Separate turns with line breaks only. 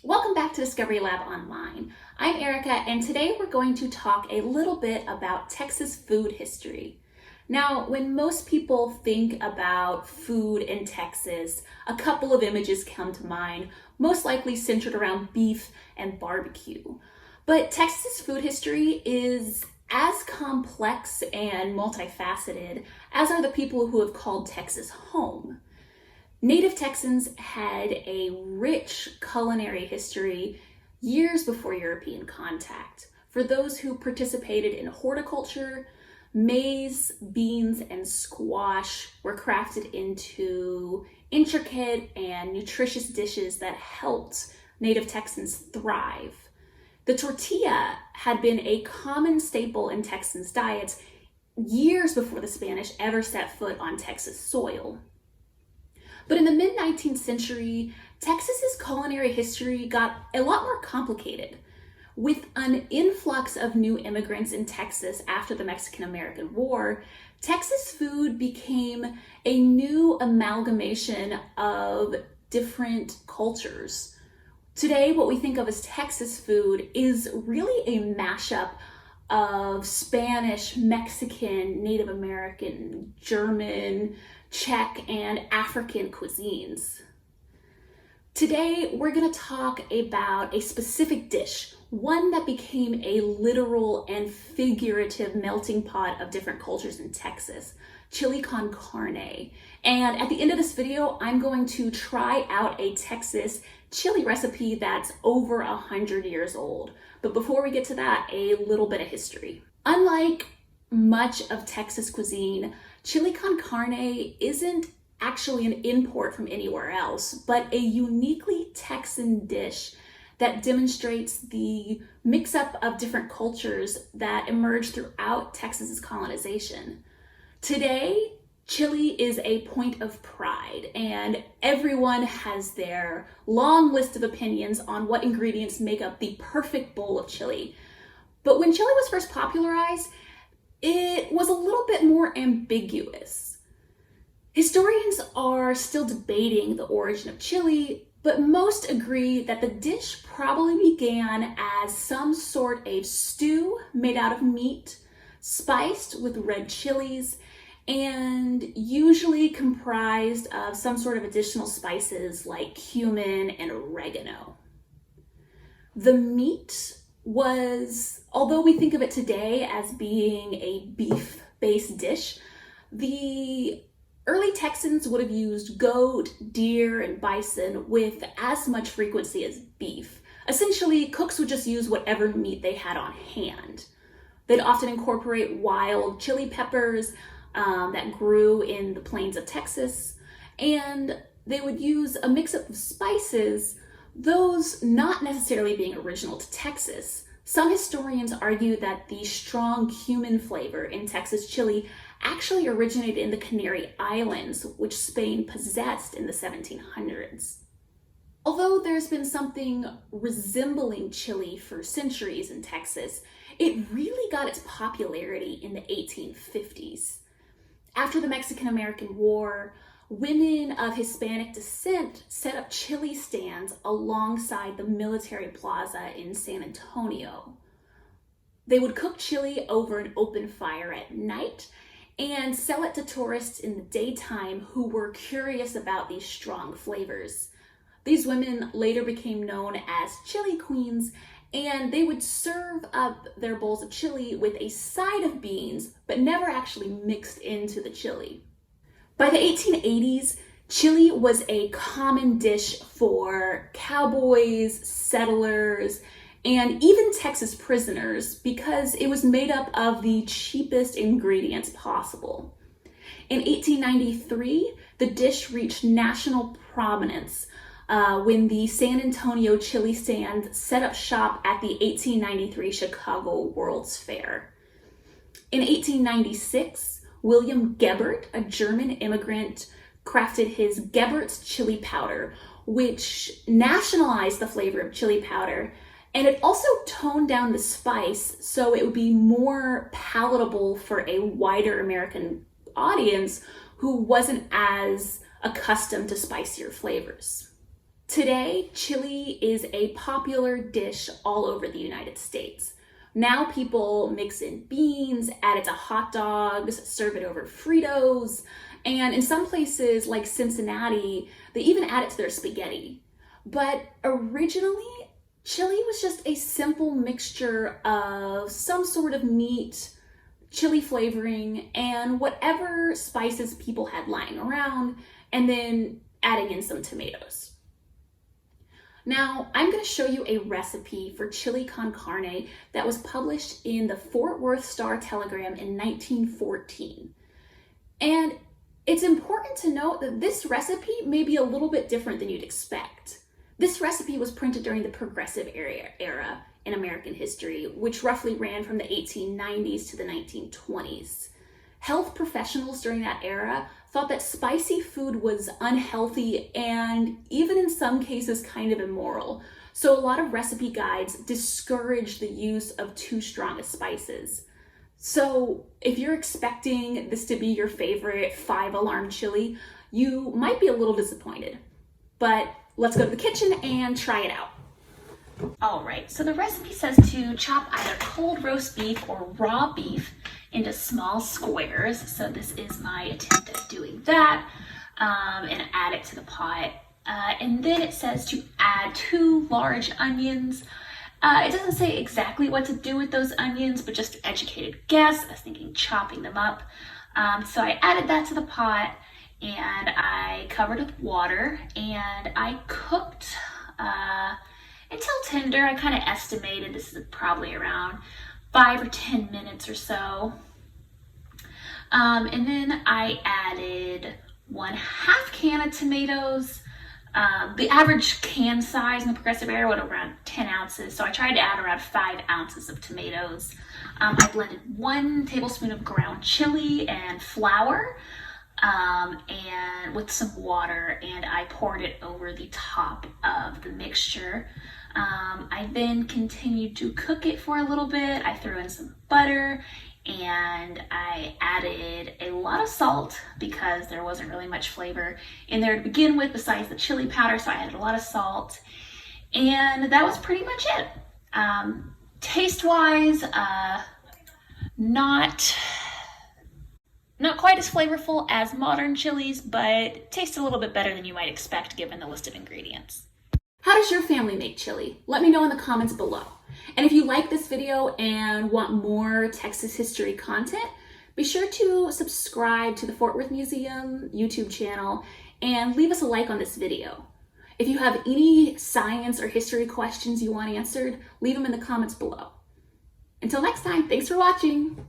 Welcome back to Discovery Lab Online. I'm Erica, and today we're going to talk a little bit about Texas food history. Now, when most people think about food in Texas, a couple of images come to mind, most likely centered around beef and barbecue. But Texas food history is as complex and multifaceted as are the people who have called Texas home. Native Texans had a rich culinary history years before European contact. For those who participated in horticulture, maize, beans, and squash were crafted into intricate and nutritious dishes that helped Native Texans thrive. The tortilla had been a common staple in Texans' diets years before the Spanish ever set foot on Texas soil. But in the mid-19th century, Texas's culinary history got a lot more complicated. With an influx of new immigrants in Texas after the Mexican-American War, Texas food became a new amalgamation of different cultures. Today, what we think of as Texas food is really a mashup of Spanish, Mexican, Native American, German, Czech, and African cuisines. Today, we're going to talk about a specific dish, one that became a literal and figurative melting pot of different cultures in Texas, chili con carne. And at the end of this video, I'm going to try out a Texas chili recipe that's over 100 years old. But before we get to that, a little bit of history. Unlike much of Texas cuisine, chili con carne isn't actually an import from anywhere else, but a uniquely Texan dish that demonstrates the mix-up of different cultures that emerged throughout Texas's colonization. Today, chili is a point of pride, and everyone has their long list of opinions on what ingredients make up the perfect bowl of chili. But when chili was first popularized, it was a little bit more ambiguous. Historians are still debating the origin of chili, but most agree that the dish probably began as some sort of stew made out of meat, spiced with red chilies, and usually comprised of some sort of additional spices like cumin and oregano. The meat was, although we think of it today as being a beef-based dish, the early Texans would have used goat, deer, and bison with as much frequency as beef. Essentially, cooks would just use whatever meat they had on hand. They'd often incorporate wild chili peppers that grew in the plains of Texas, and they would use a mix-up of spices, those not necessarily being original to Texas. Some historians argue that the strong cumin flavor in Texas chili actually originated in the Canary Islands, which Spain possessed in the 1700s. Although there's been something resembling chili for centuries in Texas, it really got its popularity in the 1850s. After the Mexican-American War, women of Hispanic descent set up chili stands alongside the military plaza in San Antonio. They would cook chili over an open fire at night and sell it to tourists in the daytime who were curious about these strong flavors. These women later became known as chili queens, and they would serve up their bowls of chili with a side of beans, but never actually mixed into the chili. By the 1880s, chili was a common dish for cowboys, settlers, and even Texas prisoners because it was made up of the cheapest ingredients possible. In 1893, the dish reached national prominence when the San Antonio Chili Stand set up shop at the 1893 Chicago World's Fair. In 1896, William Gebert, a German immigrant, crafted his Gebert's chili powder, which nationalized the flavor of chili powder, and it also toned down the spice so it would be more palatable for a wider American audience who wasn't as accustomed to spicier flavors. Today, chili is a popular dish all over the United States. Now people mix in beans, add it to hot dogs, serve it over Fritos, and in some places like Cincinnati, they even add it to their spaghetti. But originally, chili was just a simple mixture of some sort of meat, chili flavoring, and whatever spices people had lying around, and then adding in some tomatoes. Now, I'm going to show you a recipe for chili con carne that was published in the Fort Worth Star-Telegram in 1914. And it's important to note that this recipe may be a little bit different than you'd expect. This recipe was printed during the Progressive era in American history, which roughly ran from the 1890s to the 1920s. Health professionals during that era thought that spicy food was unhealthy and even in some cases kind of immoral. So a lot of recipe guides discourage the use of too strong of spices. So if you're expecting this to be your favorite 5-alarm chili, you might be a little disappointed. But let's go to the kitchen and try it out.
All right, so the recipe says to chop either cold roast beef or raw beef into small squares. So this is my attempt at doing that, and add it to the pot. And then it says to add 2 large onions. It doesn't say exactly what to do with those onions, but just an educated guess. I was thinking chopping them up. So I added that to the pot and I covered it with water and I cooked until tender. I kind of estimated this is probably around 5 or 10 minutes or so. And then I added 1/2 can of tomatoes. The average can size in the Progressive era was around 10 ounces, so I tried to add around 5 ounces of tomatoes. I blended 1 tablespoon of ground chili and flour, and with some water, and I poured it over the top of the mixture. I then continued to cook it for a little bit. I threw in some butter and I added a lot of salt because there wasn't really much flavor in there to begin with besides the chili powder, so I added a lot of salt, and that was pretty much it. Taste-wise, not quite as flavorful as modern chilies, but tastes a little bit better than you might expect given the list of ingredients.
How does your family make chili? Let me know in the comments below. And if you like this video and want more Texas history content, be sure to subscribe to the Fort Worth Museum YouTube channel and leave us a like on this video. If you have any science or history questions you want answered, leave them in the comments below. Until next time, thanks for watching.